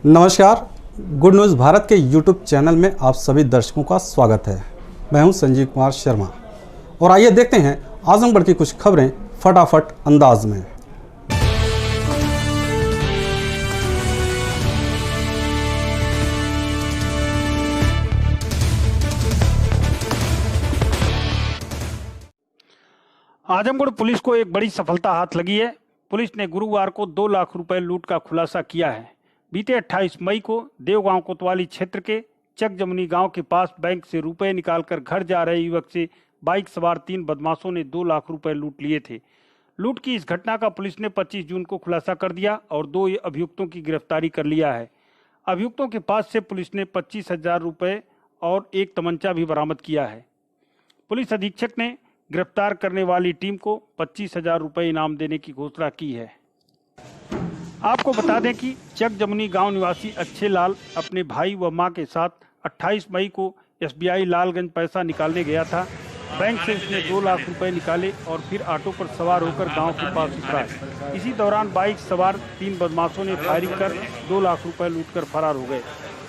नमस्कार, good news Bharat के YouTube channel में आप सभी दर्शकों का स्वागत है। मैं हूं संजीव कुमार शर्मा और आइए देखते हैं आजमगढ़ की कुछ खबरें फटाफट अंदाज में। आजमगढ़ पुलिस को एक बड़ी सफलता हाथ लगी है। पुलिस ने गुरुवार को 2 लाख रुपए लूट का खुलासा किया है। बीते 28 मई को देवगांव कोतवाली क्षेत्र के चक जमुनी गांव के पास बैंक से रुपए निकालकर घर जा रहे युवक से बाइक सवार 3 बदमाशों ने 2 लाख रुपए लूट लिए थे। लूट की इस घटना का पुलिस ने 25 जून को खुलासा कर दिया और 2 अभियुक्तों की गिरफ्तारी कर लिया है। अभियुक्तों के पास से पुलिस ने 25,000 रुपए और एक तमंचा भी बरामद किया है। पुलिस अधीक्षक ने गिरफ्तार करने वाली टीम को 25,000 रुपए इनाम देने की घोषणा की है। आपको बता दें कि चक जमुनी गांव निवासी अच्छे लाल अपने भाई व मां के साथ 28 मई को SBI लालगंज पैसा निकालने गया था। बैंक से उसने 2 लाख रुपए निकाले और फिर ऑटो पर सवार होकर गांव के पास उतरा। इसी दौरान बाइक सवार 3 बदमाशों ने फायरिंग कर 2 लाख रुपए लूटकर फरार हो गए।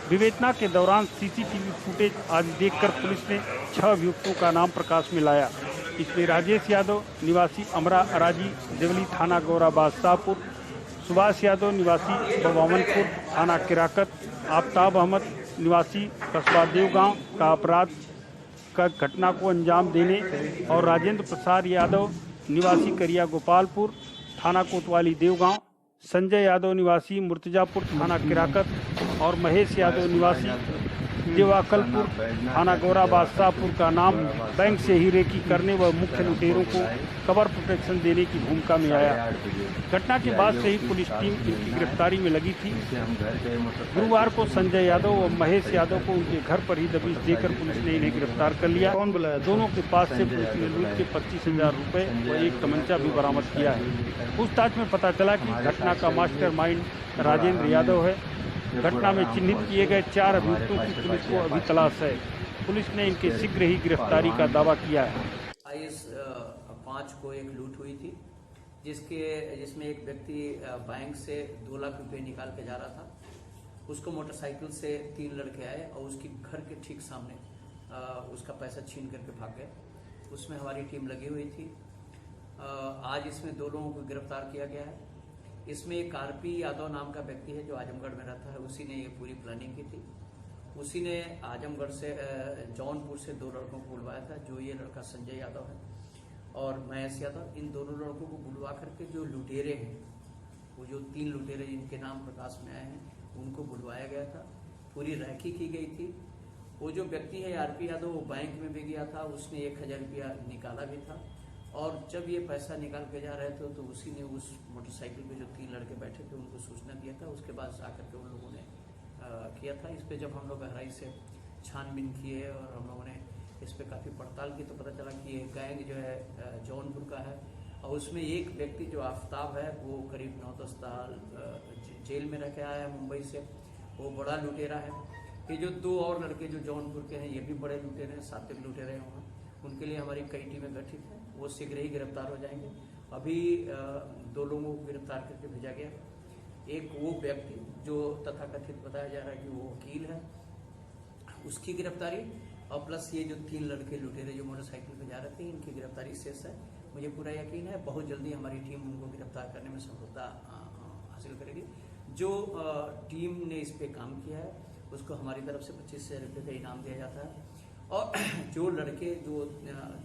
विवेचना के दौरान CCTV फुटेज आदि देखकर पुलिस ने 6 अभियुक्तों का नाम प्रकाश में लाया। इसमें राजेश यादव निवासी अमरा अराजी देवली थाना गौराबाद शाहपुर, सुभाष यादव निवासी बवामनपुर थाना किराकत, आफ्ताब अहमद निवासी कस्बा देवगांव का अपराध का घटना को अंजाम देने और राजेंद्र प्रसाद यादव निवासी करिया गोपालपुर थाना कोतवाली देवगांव, संजय यादव निवासी मुर्तजापुर थाना किराकत और महेश यादव निवासी देवाकलपुर थाना गौराबाद शाहपुर का नाम बैंक से हीरे की करने व मुख्य लुटेरों को कवर प्रोटेक्शन देने की भूमिका में आया। घटना के बाद से ही पुलिस टीम इनकी गिरफ्तारी में लगी थी। गुरुवार को संजय यादव व महेश यादव को उनके घर पर ही दबिश देकर पुलिस ने इन्हें गिरफ्तार कर लिया। दोनों के पास से पुलिस ने लूट के 25,000 रुपए व एक तमंचा भी बरामद किया है। पूछताछ में पता चला कि घटना का मास्टरमाइंड राजेंद्र यादव है। घटना में चिन्हित किए गए 4 अभियुक्तों की पुलिस को अभी तलाश है। पुलिस ने इनके शीघ्र ही गिरफ्तारी का दावा किया है। 5 को एक लूट हुई थी जिसमें एक व्यक्ति बैंक से 2 लाख रुपए निकाल के जा रहा था। उसको मोटरसाइकिल से 3 लड़के आए और उसकी घर के ठीक सामने उसका पैसा छीन करके भाग गए। उसमें हमारी टीम लगी हुई थी। आज इसमें 2 लोगों को गिरफ्तार किया गया है। इसमें एक RP यादव नाम का व्यक्ति है जो आजमगढ़ में रहता है। उसी ने ये पूरी प्लानिंग की थी। उसी ने आजमगढ़ से जौनपुर से 2 लड़कों को बुलवाया था। जो ये लड़का संजय यादव है और महेश यादव, इन दोनों लड़कों को बुलवा करके जो लुटेरे हैं, वो जो 3 लुटेरे जिनके नाम प्रकाश में आए हैं, उनको बुलवाया गया था। पूरी रैकी की गई थी। वो जो व्यक्ति है RP यादव, वो बैंक में भी गया था। उसने 1,000 रुपया निकाला भी था और जब ये पैसा निकाल के जा रहे थे तो उसी ने उस मोटरसाइकिल पे जो 3 लड़के बैठे थे उनको सूचना दिया था। उसके बाद आकर के उन लोगों ने किया था। इस पे जब हम लोग गहराई से छानबीन किए और हम लोगों ने इस पे काफ़ी पड़ताल की तो पता चला कि ये गैंग जो है जौनपुर का है और उसमें एक व्यक्ति जो आफ्ताब है वो करीब 9-10 साल जेल में रह के आया है मुंबई से। वो बड़ा लुटेरा है। ये जो 2 और लड़के जो जौनपुर के हैं ये भी बड़े लुटेरे हैं, सात्विक लुटेरे हैं। उनके लिए हमारी कई टीमें गठित हैं। वो शीघ्र ही गिरफ्तार हो जाएंगे। अभी 2 लोगों को गिरफ्तार करके भेजा गया। एक वो व्यक्ति जो तथाकथित बताया जा रहा है कि वो वकील है, उसकी गिरफ्तारी और प्लस ये जो 3 लड़के लुटेरे जो मोटरसाइकिल पे जा रहे थे, इनकी गिरफ्तारी शेष है। मुझे पूरा यकीन है बहुत जल्दी हमारी टीम उनको गिरफ्तार करने में सफलता हासिल करेगी। जो टीम ने इस पे काम किया है उसको हमारी तरफ से 25,000 रुपये का इनाम दिया जाता है। और जो लड़के जो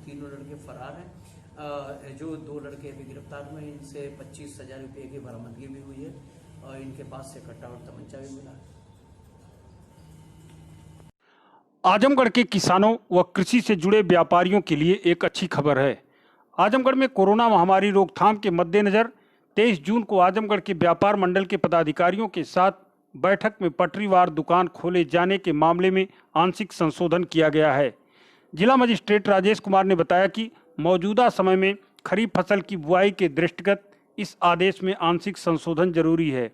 3 लड़के फरार हैं, जो 2 लड़के अभी गिरफ्तार हुए, इनसे 25,000 रुपये की बरामदगी भी हुई है और इनके पास से कट्टा और तमंचा भी मिला है। आजमगढ़ के किसानों व कृषि से जुड़े व्यापारियों के लिए एक अच्छी खबर है। आजमगढ़ में कोरोना महामारी रोकथाम के मद्देनजर 23 जून को आजमगढ़ के व्यापार मंडल के पदाधिकारियों के साथ बैठक में पटरीवार दुकान खोले जाने के मामले में आंशिक संशोधन किया गया है। जिला मजिस्ट्रेट राजेश कुमार ने बताया कि मौजूदा समय में खरीफ फसल की बुआई के दृष्टिगत इस आदेश में आंशिक संशोधन जरूरी है।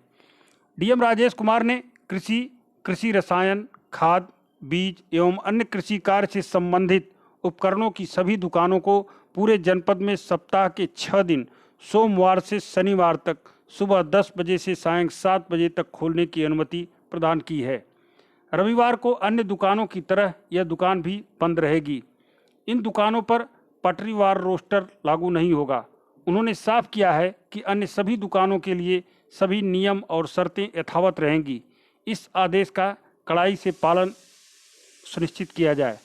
DM राजेश कुमार ने कृषि रसायन, खाद, बीज एवं अन्य कृषि कार्य से संबंधित उपकरणों की सभी दुकानों को पूरे जनपद में सप्ताह के 6 दिन सोमवार से शनिवार तक सुबह 10 बजे से सायं 7 बजे तक खोलने की अनुमति प्रदान की है। रविवार को अन्य दुकानों की तरह यह दुकान भी बंद रहेगी। इन दुकानों पर पटरीवार रोस्टर लागू नहीं होगा। उन्होंने साफ किया है कि अन्य सभी दुकानों के लिए सभी नियम और शर्तें यथावत रहेंगी। इस आदेश का कड़ाई से पालन सुनिश्चित किया जाए।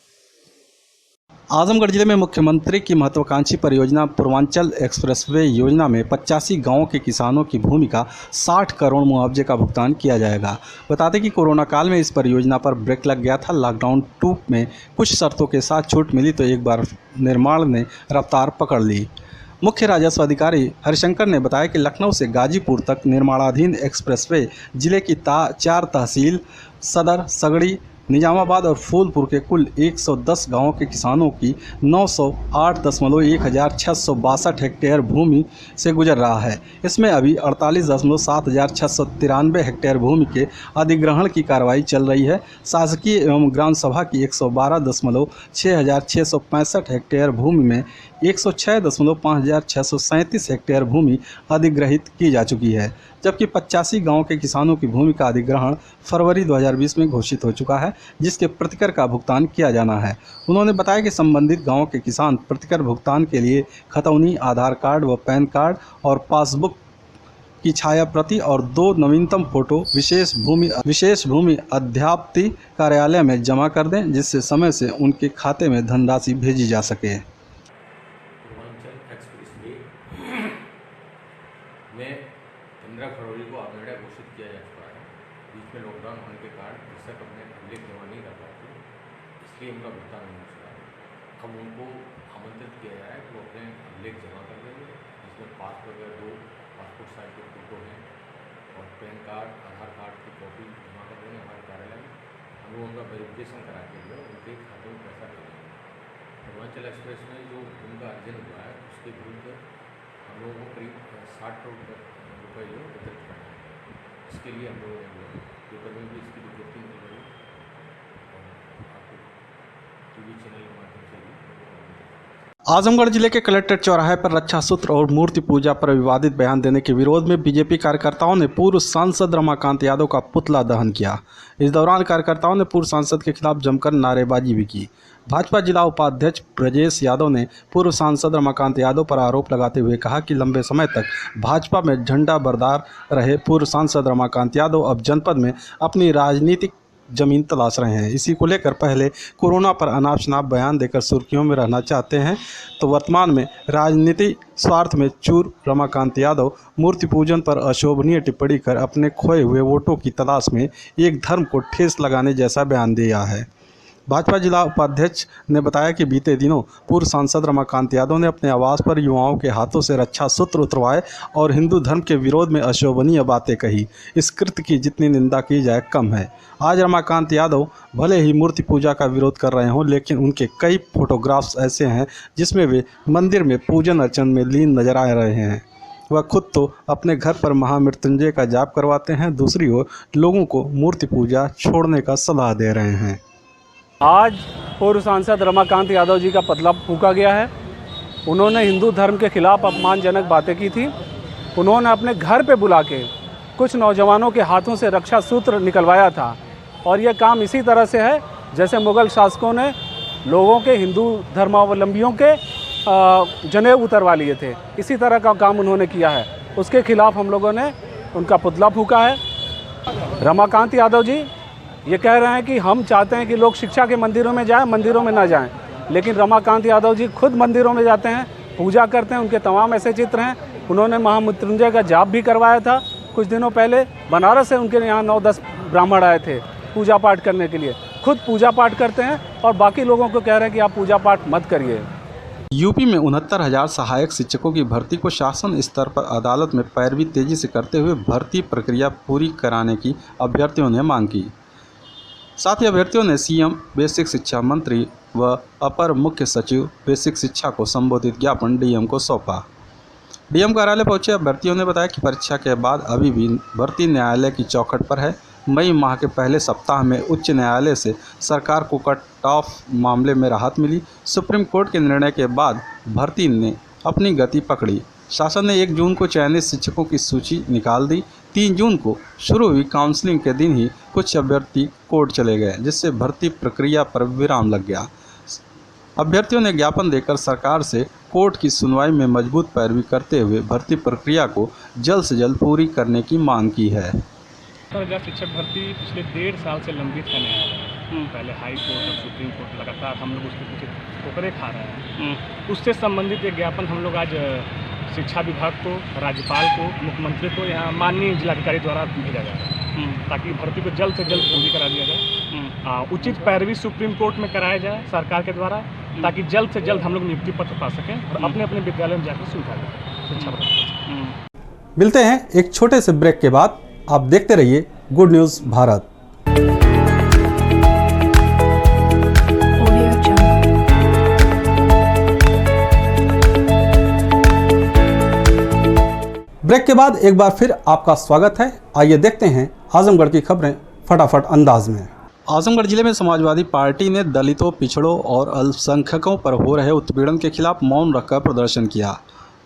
आजमगढ़ जिले में मुख्यमंत्री की महत्वाकांक्षी परियोजना पूर्वांचल एक्सप्रेसवे योजना में 85 गांवों के किसानों की भूमि का 60 करोड़ मुआवजे का भुगतान किया जाएगा। बता दें कि कोरोना काल में इस परियोजना पर ब्रेक लग गया था। लॉकडाउन 2 में कुछ शर्तों के साथ छूट मिली तो एक बार निर्माण ने रफ्तार पकड़ ली। मुख्य राजस्व अधिकारी हरिशंकर ने बताया कि लखनऊ से गाजीपुर तक निर्माणाधीन एक्सप्रेसवे जिले की 4 तहसील सदर, सगड़ी, निजामाबाद और फूलपुर के कुल 110 गांवों के किसानों की 908.1662 हेक्टेयर भूमि से गुजर रहा है। इसमें अभी 48.7693 हेक्टेयर भूमि के अधिग्रहण की कार्रवाई चल रही है। शासकीय एवं ग्राम सभा की 112.6665 हेक्टेयर भूमि में 106.5637 हेक्टेयर भूमि अधिग्रहित की जा चुकी है, जबकि 85 गांवों के किसानों की भूमि का अधिग्रहण फरवरी 2020 में घोषित हो चुका है, जिसके प्रतिकर का भुगतान किया जाना है। उन्होंने बताया कि संबंधित गांवों के किसान प्रतिकर भुगतान के लिए खतौनी, आधार कार्ड व पैन कार्ड और पासबुक की छाया प्रति और 2 नवीनतम फोटो विशेष भूमि अध्याप्ति कार्यालय में जमा कर दें, जिससे समय से उनके खाते में धनराशि भेजी जा सके। पूर्वांचल एक्सप्रेसवे में 15 फरवरी को निर्णय घोषित किया जा चुका है। बीच में लॉकडाउन होने के कारण कृषक अपने अभिलेख जमा नहीं कर पाते, इसलिए उनका भुगतान नहीं हो सका। अब उनको आमंत्रित किया जाए कि वो अपने अभिलेख जमा कर देंगे, जिसमें पासपोर्ट वगैरह 2 पासपोर्ट साइज के फोटो हैं और पैन कार्ड, आधार कार्ड की कॉपी जमा कर देंगे हमारे कार्यालय में। हम लोग उनका वेरिफिकेशन करा के उनके खाते में पैसा भेजेंगे। पूर्वांचल एक्सप्रेस में जो उनका अर्जन हुआ है उसके विरुद्ध हम लोगों को करीब 60 करोड़ रुपये वितरित करना है। इसके लिए हम लोगों ने पेपर में भी इसकी विज्ञप्ति निकलवाई और आपको टीवी चैनल के माध्यम से भी। आजमगढ़ जिले के कलेक्ट्रेट चौराहे पर रक्षा सूत्र और मूर्ति पूजा पर विवादित बयान देने के विरोध में बीजेपी कार्यकर्ताओं ने पूर्व सांसद रमाकांत यादव का पुतला दहन किया। इस दौरान कार्यकर्ताओं ने पूर्व सांसद के खिलाफ जमकर नारेबाजी भी की। भाजपा जिला उपाध्यक्ष ब्रजेश यादव ने पूर्व सांसद रमाकांत यादव पर आरोप लगाते हुए कहा कि लंबे समय तक भाजपा में झंडा बरदार रहे पूर्व सांसद रमाकांत यादव अब जनपद में अपनी राजनीतिक जमीन तलाश रहे हैं। इसी को लेकर पहले कोरोना पर अनाप शनाप बयान देकर सुर्खियों में रहना चाहते हैं, तो वर्तमान में राजनीति स्वार्थ में चूर रमाकांत यादव मूर्ति पूजन पर अशोभनीय टिप्पणी कर अपने खोए हुए वोटों की तलाश में एक धर्म को ठेस लगाने जैसा बयान दिया है। भाजपा जिला उपाध्यक्ष ने बताया कि बीते दिनों पूर्व सांसद रमाकांत यादव ने अपने आवास पर युवाओं के हाथों से रक्षा सूत्र उतरवाए और हिंदू धर्म के विरोध में अशोभनीय बातें कही। इस कृत्य की जितनी निंदा की जाए कम है। आज रमाकांत यादव भले ही मूर्ति पूजा का विरोध कर रहे हों, लेकिन उनके कई फोटोग्राफ्स ऐसे हैं जिसमें वे मंदिर में पूजन अर्चन में लीन नजर आ रहे हैं। वह खुद तो अपने घर पर महामृत्युंजय का जाप करवाते हैं, दूसरी ओर लोगों को मूर्ति पूजा छोड़ने का सलाह दे रहे हैं। आज पूर्व सांसद रमाकांत यादव जी का पुतला फूंका गया है। उन्होंने हिंदू धर्म के खिलाफ अपमानजनक बातें की थी। उन्होंने अपने घर पे बुला के कुछ नौजवानों के हाथों से रक्षा सूत्र निकलवाया था और यह काम इसी तरह से है जैसे मुग़ल शासकों ने लोगों के, हिंदू धर्मावलंबियों के जनेऊ उतरवा लिए थे। इसी तरह का काम उन्होंने किया है। उसके खिलाफ हम लोगों ने उनका पुतला फूंका है। रमाकांत यादव जी ये कह रहे हैं कि हम चाहते हैं कि लोग शिक्षा के मंदिरों में जाएं, मंदिरों में ना जाएं, लेकिन रमाकांत यादव जी खुद मंदिरों में जाते हैं, पूजा करते हैं। उनके तमाम ऐसे चित्र हैं। उन्होंने महामृत्युंजय का जाप भी करवाया था कुछ दिनों पहले। बनारस से उनके यहाँ 9-10 ब्राह्मण आए थे पूजा पाठ करने के लिए। खुद पूजा पाठ करते हैं और बाकी लोगों को कह रहे हैं कि आप पूजा पाठ मत करिए। यूपी में 69,000 सहायक शिक्षकों की भर्ती को शासन स्तर पर अदालत में पैरवी तेजी से करते हुए भर्ती प्रक्रिया पूरी कराने की अभ्यर्थियों ने मांग की। साथ ही अभ्यर्थियों ने सीएम, बेसिक शिक्षा मंत्री व अपर मुख्य सचिव बेसिक शिक्षा को संबोधित ज्ञापन डीएम को सौंपा। डीएम कार्यालय पहुंचे अभ्यर्थियों ने बताया कि परीक्षा के बाद अभी भी भर्ती न्यायालय की चौखट पर है। मई माह के पहले सप्ताह में उच्च न्यायालय से सरकार को कट ऑफ मामले में राहत मिली। सुप्रीम कोर्ट के निर्णय के बाद भर्ती ने अपनी गति पकड़ी। शासन ने 1 जून को चयनित शिक्षकों की सूची निकाल दी। 3 जून को शुरू हुई काउंसलिंग के दिन ही कुछ अभ्यर्थी कोर्ट चले गए, जिससे भर्ती प्रक्रिया पर विराम लग गया। अभ्यर्थियों ने ज्ञापन देकर सरकार से कोर्ट की सुनवाई में मजबूत पैरवी करते हुए भर्ती प्रक्रिया को जल्द से जल्द पूरी करने की मांग की है। शिक्षक भर्ती पिछले 1.5 साल से लंबित है न्यायालय। पहले हाई कोर्ट और सुप्रीम कोर्ट लगातार हम लोग उसके पीछे ठोकरे खा रहे हैं। उससे संबंधित एक ज्ञापन हम लोग आज शिक्षा विभाग को, राज्यपाल को, मुख्यमंत्री को, यहाँ माननीय जिलाधिकारी द्वारा भेजा जा रहा है, ताकि भर्ती को जल्द से जल्द पूरी करा दिया जाए। उचित पैरवी सुप्रीम कोर्ट में कराया जाए सरकार के द्वारा, ताकि जल्द से जल्द हम लोग नियुक्ति पत्र पा सकें और अपने अपने विद्यालय में जाकर सुविधा दें शिक्षा प्रदान। मिलते हैं एक छोटे से ब्रेक के बाद। आप देखते रहिए गुड न्यूज़ भारत। ब्रेक के बाद एक बार फिर आपका स्वागत है। आइए देखते हैं आजमगढ़ की खबरें फटाफट अंदाज में। आजमगढ़ जिले में समाजवादी पार्टी ने दलितों, पिछड़ों और अल्पसंख्यकों पर हो रहे उत्पीड़न के खिलाफ मौन रखकर प्रदर्शन किया।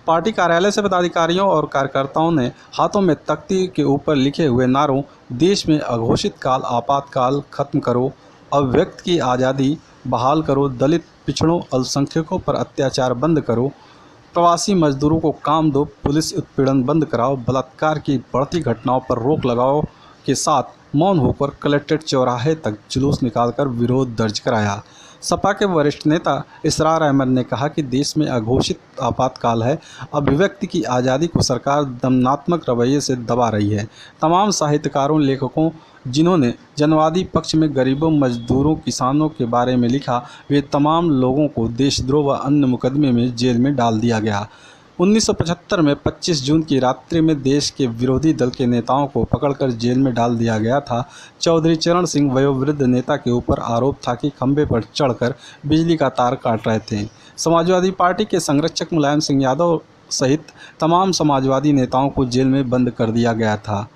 पार्टी कार्यालय से पदाधिकारियों और कार्यकर्ताओं ने हाथों में तख्ती के ऊपर लिखे हुए नारों देश में अघोषित काल, आपातकाल खत्म करो, अभिव्यक्ति की आज़ादी बहाल करो, दलित, पिछड़ों, अल्पसंख्यकों पर अत्याचार बंद करो, प्रवासी मजदूरों को काम दो, पुलिस उत्पीड़न बंद कराओ, बलात्कार की बढ़ती घटनाओं पर रोक लगाओ के साथ मौन होकर कलेक्ट्रेट चौराहे तक जुलूस निकालकर विरोध दर्ज कराया। सपा के वरिष्ठ नेता इसरार अहमद ने कहा कि देश में अघोषित आपातकाल है, अभिव्यक्ति की आज़ादी को सरकार दमनात्मक रवैये से दबा रही है। तमाम साहित्यकारों, लेखकों जिन्होंने जनवादी पक्ष में गरीबों, मजदूरों, किसानों के बारे में लिखा, वे तमाम लोगों को देशद्रोह व अन्य मुकदमे में जेल में डाल दिया गया। 1975 में 25 जून की रात्रि में देश के विरोधी दल के नेताओं को पकड़कर जेल में डाल दिया गया था। चौधरी चरण सिंह वयोवृद्ध नेता के ऊपर आरोप था कि खंभे पर चढ़कर बिजली का तार काट रहे थे। समाजवादी पार्टी के संरक्षक मुलायम सिंह यादव सहित तमाम समाजवादी नेताओं को जेल में बंद कर दिया गया था।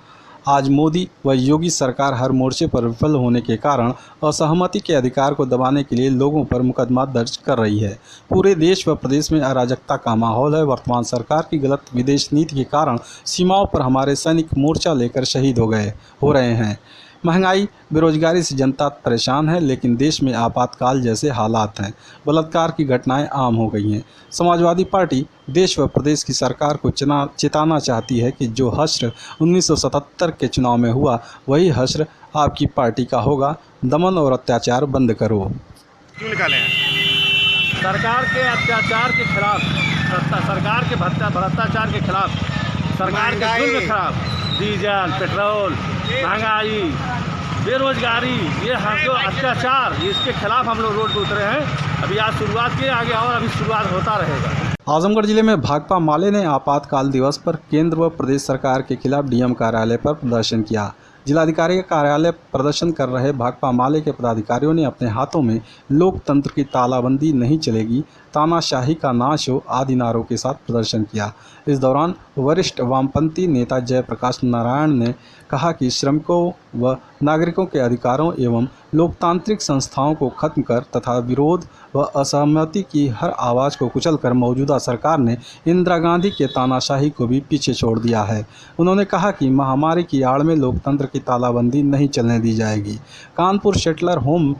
आज मोदी व योगी सरकार हर मोर्चे पर विफल होने के कारण असहमति के अधिकार को दबाने के लिए लोगों पर मुकदमा दर्ज कर रही है। पूरे देश व प्रदेश में अराजकता का माहौल है। वर्तमान सरकार की गलत विदेश नीति के कारण सीमाओं पर हमारे सैनिक मोर्चा लेकर शहीद हो रहे हैं। महंगाई, बेरोजगारी से जनता परेशान है, लेकिन देश में आपातकाल जैसे हालात हैं। बलात्कार की घटनाएं आम हो गई हैं। समाजवादी पार्टी देश व प्रदेश की सरकार को चेताना चाहती है कि जो हश्र 1977 के चुनाव में हुआ, वही हश्र आपकी पार्टी का होगा। दमन और अत्याचार बंद करो। क्यों निकाले हैं? सरकार के अत्याचार के खिलाफ, सरकार के भ्रष्टाचार के खिलाफ, सरकार के जुल्म के खिलाफ, डीजल, पेट्रोल, महंगाई, बेरोजगारी, ये हम जो अत्याचार, इसके खिलाफ हम लोग रोड पर उतरे हैं। अभी आज शुरुआत की, आगे और अभी शुरुआत होता रहेगा। आजमगढ़ जिले में भाकपा माले ने आपातकाल दिवस पर केंद्र व प्रदेश सरकार के खिलाफ डीएम कार्यालय पर प्रदर्शन किया। जिलाधिकारी के कार्यालय प्रदर्शन कर रहे भाकपा माले के पदाधिकारियों ने अपने हाथों में लोकतंत्र की तालाबंदी नहीं चलेगी, तानाशाही का नाश हो आदि नारों के साथ प्रदर्शन किया। इस दौरान वरिष्ठ वामपंथी नेता जयप्रकाश नारायण ने कहा कि श्रमिकों व नागरिकों के अधिकारों एवं लोकतांत्रिक संस्थाओं को खत्म कर तथा विरोध व असहमति की हर आवाज़ को कुचलकर मौजूदा सरकार ने इंदिरा गांधी के तानाशाही को भी पीछे छोड़ दिया है। उन्होंने कहा कि महामारी की आड़ में लोकतंत्र की तालाबंदी नहीं चलने दी जाएगी। कानपुर शेटलर होम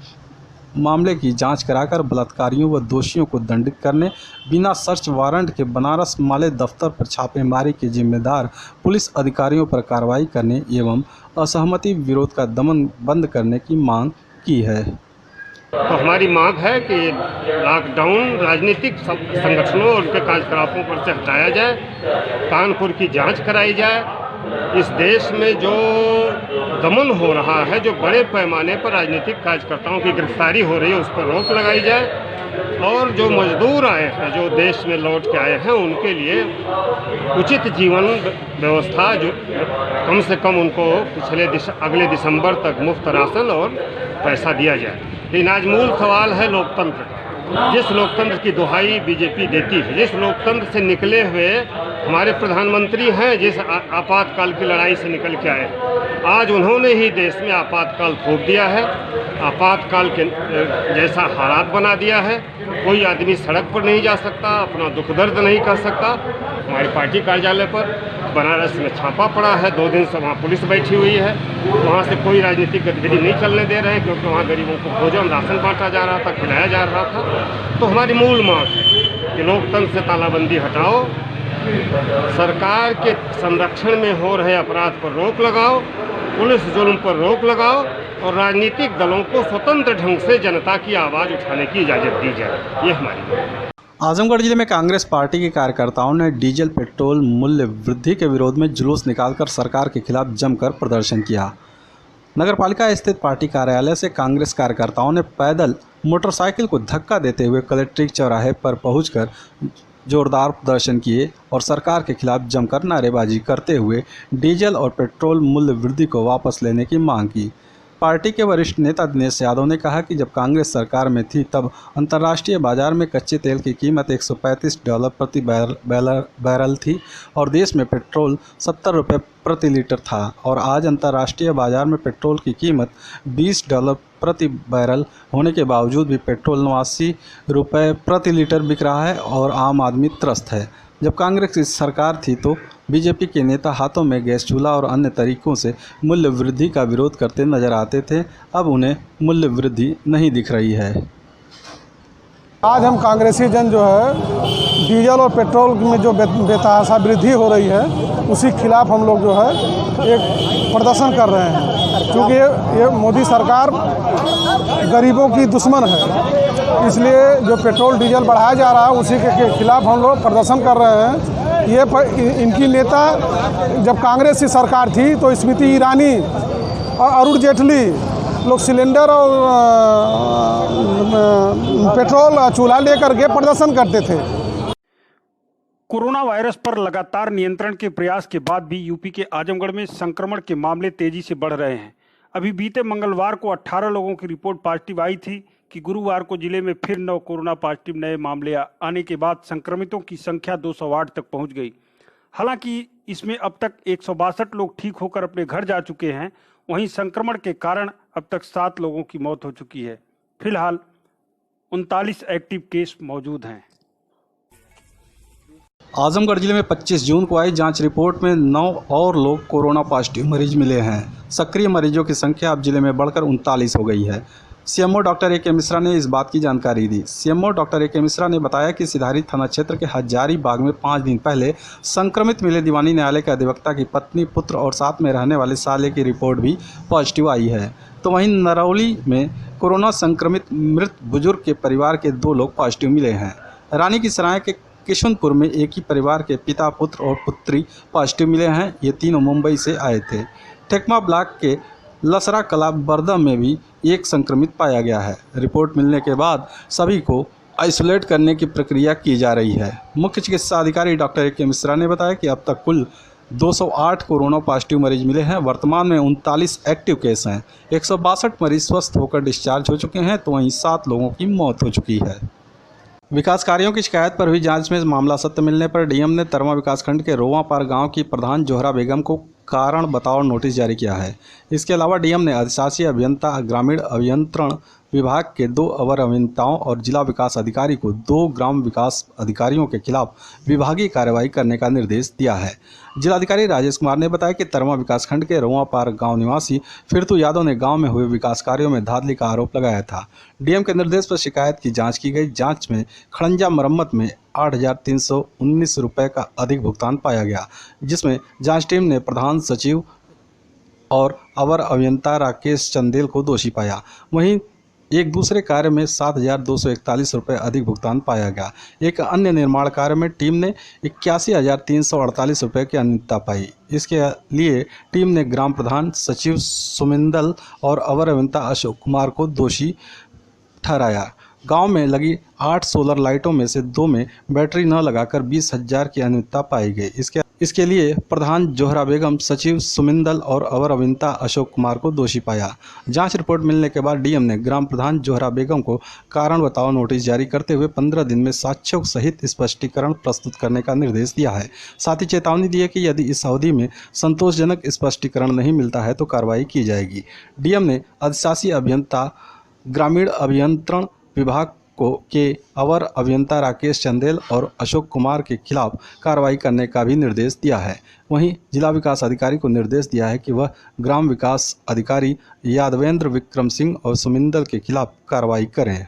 मामले की जांच कराकर बलात्कारियों व दोषियों को दंडित करने, बिना सर्च वारंट के बनारस माले दफ्तर पर छापेमारी के जिम्मेदार पुलिस अधिकारियों पर कार्रवाई करने एवं असहमति विरोध का दमन बंद करने की मांग की है। तो हमारी मांग है कि लॉकडाउन राजनीतिक संगठनों और उनके कार्यकलापों पर से हटाया जाए, कानपुर की जांच कराई जाए। इस देश में जो दमन हो रहा है, जो बड़े पैमाने पर राजनीतिक कार्यकर्ताओं की गिरफ्तारी हो रही है, उस पर रोक लगाई जाए और जो मजदूर आए हैं, जो देश में लौट के आए हैं, उनके लिए उचित जीवन व्यवस्था, जो कम से कम उनको अगले दिसंबर तक मुफ्त राशन और पैसा दिया जाए। लेकिन आज मूल सवाल है लोकतंत्र का। जिस लोकतंत्र की दुहाई बीजेपी देती है, जिस लोकतंत्र से निकले हुए हमारे प्रधानमंत्री हैं, जिस आपातकाल की लड़ाई से निकल के आए, आज उन्होंने ही देश में आपातकाल थोप दिया है, आपातकाल के जैसा हालात बना दिया है। कोई आदमी सड़क पर नहीं जा सकता, अपना दुख दर्द नहीं कर सकता। हमारी पार्टी कार्यालय पर बनारस में छापा पड़ा है, 2 दिन से वहाँ पुलिस बैठी हुई है। वहाँ से कोई राजनीतिक गतिविधि नहीं चलने दे रहे हैं, क्योंकि वहाँ गरीबों को भोजन राशन बांटा जा रहा था, खिलाया जा रहा था। तो हमारी मूल मांग है कि लोकतंत्र से तालाबंदी हटाओ, सरकार के संरक्षण में हो रहे अपराध पर रोक लगाओ, पुलिस जुल्म पर रोक लगाओ और राजनीतिक दलों को स्वतंत्र ढंग से जनता की आवाज़ उठाने की इजाज़त दी जाए। ये हमारी मांग है। आजमगढ़ जिले में कांग्रेस पार्टी के कार्यकर्ताओं ने डीजल पेट्रोल मूल्य वृद्धि के विरोध में जुलूस निकालकर सरकार के खिलाफ जमकर प्रदर्शन किया। नगरपालिका स्थित पार्टी कार्यालय से कांग्रेस कार्यकर्ताओं ने पैदल मोटरसाइकिल को धक्का देते हुए कलेक्ट्रेट चौराहे पर पहुंचकर जोरदार प्रदर्शन किए और सरकार के खिलाफ जमकर नारेबाजी करते हुए डीजल और पेट्रोल मूल्य वृद्धि को वापस लेने की मांग की। पार्टी के वरिष्ठ नेता दिनेश यादव ने कहा कि जब कांग्रेस सरकार में थी तब अंतर्राष्ट्रीय बाजार में कच्चे तेल की कीमत $135 प्रति बैरल थी और देश में पेट्रोल ₹70 प्रति लीटर था और आज अंतर्राष्ट्रीय बाजार में पेट्रोल की कीमत $20 प्रति बैरल होने के बावजूद भी पेट्रोल ₹89 प्रति लीटर बिक रहा है और आम आदमी त्रस्त है। जब कांग्रेस की सरकार थी तो बीजेपी के नेता हाथों में गैस चूल्हा और अन्य तरीकों से मूल्य वृद्धि का विरोध करते नजर आते थे, अब उन्हें मूल्य वृद्धि नहीं दिख रही है। आज हम कांग्रेसी जन जो है डीजल और पेट्रोल में जो बेतहाशा वृद्धि हो रही है उसी खिलाफ हम लोग जो है एक प्रदर्शन कर रहे हैं, क्योंकि ये मोदी सरकार गरीबों की दुश्मन है। इसलिए जो पेट्रोल डीजल बढ़ाया जा रहा है उसी के खिलाफ हम लोग प्रदर्शन कर रहे हैं। इनकी नेता जब कांग्रेस की सरकार थी तो स्मृति ईरानी और अरुण जेटली लोग सिलेंडर और पेट्रोल चूल्हा लेकर के प्रदर्शन करते थे। कोरोना वायरस पर लगातार नियंत्रण के प्रयास के बाद भी यूपी के आजमगढ़ में संक्रमण के मामले तेजी से बढ़ रहे हैं। अभी बीते मंगलवार को 18 लोगों की रिपोर्ट पॉजिटिव आई थी कि गुरुवार को जिले में फिर 9 कोरोना पॉजिटिव नए मामले आने के बाद संक्रमितों की संख्या 208 तक पहुंच गई। हालांकि इसमें अब तक 162 लोग ठीक होकर अपने घर जा चुके हैं। वहीं संक्रमण के कारण अब तक 7 लोगों की मौत हो चुकी है। फिलहाल 39 एक्टिव केस मौजूद हैं। आजमगढ़ जिले में 25 जून को आई जांच रिपोर्ट में 9 और लोग कोरोना पॉजिटिव मरीज मिले हैं। सक्रिय मरीजों की संख्या अब जिले में बढ़कर 39 हो गई है। CMO doctor A K. मिश्रा ने इस बात की जानकारी दी। CMO doctor A K. मिश्रा ने बताया कि सिधारी थाना क्षेत्र के हजारीबाग में 5 दिन पहले संक्रमित मिले दीवानी न्यायालय के अधिवक्ता की पत्नी, पुत्र और साथ में रहने वाले साले की रिपोर्ट भी पॉजिटिव आई है। तो वहीं नरौली में कोरोना संक्रमित मृत बुजुर्ग के परिवार के 2 लोग पॉजिटिव मिले हैं। रानी की सराय के किशनपुर में एक ही परिवार के पिता, पुत्र और पुत्री पॉजिटिव मिले हैं। ये तीनों मुंबई से आए थे। टेकमा ब्लॉक के लसरा कला बरदा में भी एक संक्रमित पाया गया है। रिपोर्ट मिलने के बाद सभी को आइसोलेट करने की प्रक्रिया की जा रही है। मुख्य चिकित्सा अधिकारी डॉक्टर ए.के. मिश्रा ने बताया कि अब तक कुल 208 कोरोना पॉजिटिव मरीज मिले हैं। वर्तमान में 39 एक्टिव केस हैं। 162 मरीज स्वस्थ होकर डिस्चार्ज हो चुके हैं, तो वहीं 7 लोगों की मौत हो चुकी है। विकास कार्यों की शिकायत पर हुई जांच में मामला सत्य मिलने पर डीएम ने तरमा विकासखंड के रोवापार गांव की प्रधान जोहरा बेगम को कारण बताओ नोटिस जारी किया है। इसके अलावा डीएम ने अधिशासी अभियंता, ग्रामीण अभियंत्रण विभाग के 2 अवर अभियंताओं और जिला विकास अधिकारी को 2 ग्राम विकास अधिकारियों के खिलाफ विभागीय कार्रवाई करने का निर्देश दिया है। जिलाधिकारी राजेश कुमार ने बताया कि तरमा विकासखंड के रोवापार गांव निवासी फिरतू यादव ने गांव में हुए विकास कार्यों में धांधली का आरोप लगाया था। डीएम के निर्देश पर शिकायत की जांच की गई। जांच में खड़ंजा मरम्मत में 8,319 रुपये का अधिक भुगतान पाया गया, जिसमें जांच टीम ने प्रधान सचिव और अवर अभियंता राकेश चंदेल को दोषी पाया। वहीं एक दूसरे कार्य में 7,241 रुपये अधिक भुगतान पाया गया। एक अन्य निर्माण कार्य में टीम ने 81,348 रुपये की अनियमितता पाई। इसके लिए टीम ने ग्राम प्रधान, सचिव सुमिंदल और अवर अभियंता अशोक कुमार को दोषी ठहराया। गांव में लगी 8 सोलर लाइटों में से 2 में बैटरी न लगाकर 20,000 की अनियमितता पाई गई। इसके लिए प्रधान जोहरा बेगम, सचिव सुमिंदल और अवर अभियंता अशोक कुमार को दोषी पाया। जांच रिपोर्ट मिलने के बाद डीएम ने ग्राम प्रधान जोहरा बेगम को कारण बताओ नोटिस जारी करते हुए 15 दिन में साक्ष्यों सहित स्पष्टीकरण प्रस्तुत करने का निर्देश दिया है। साथ ही चेतावनी दी है कि यदि इस अवधि में संतोषजनक स्पष्टीकरण नहीं मिलता है तो कार्रवाई की जाएगी। डीएम ने अधिशासी अभियंता, ग्रामीण अभियंत्रण विभाग के अवर अभियंता राकेश चंदेल और अशोक कुमार के खिलाफ कार्रवाई करने का भी निर्देश दिया है। वहीं जिला विकास अधिकारी को निर्देश दिया है कि वह ग्राम विकास अधिकारी यादवेंद्र विक्रम सिंह और सुमिंदल के खिलाफ कार्रवाई करें।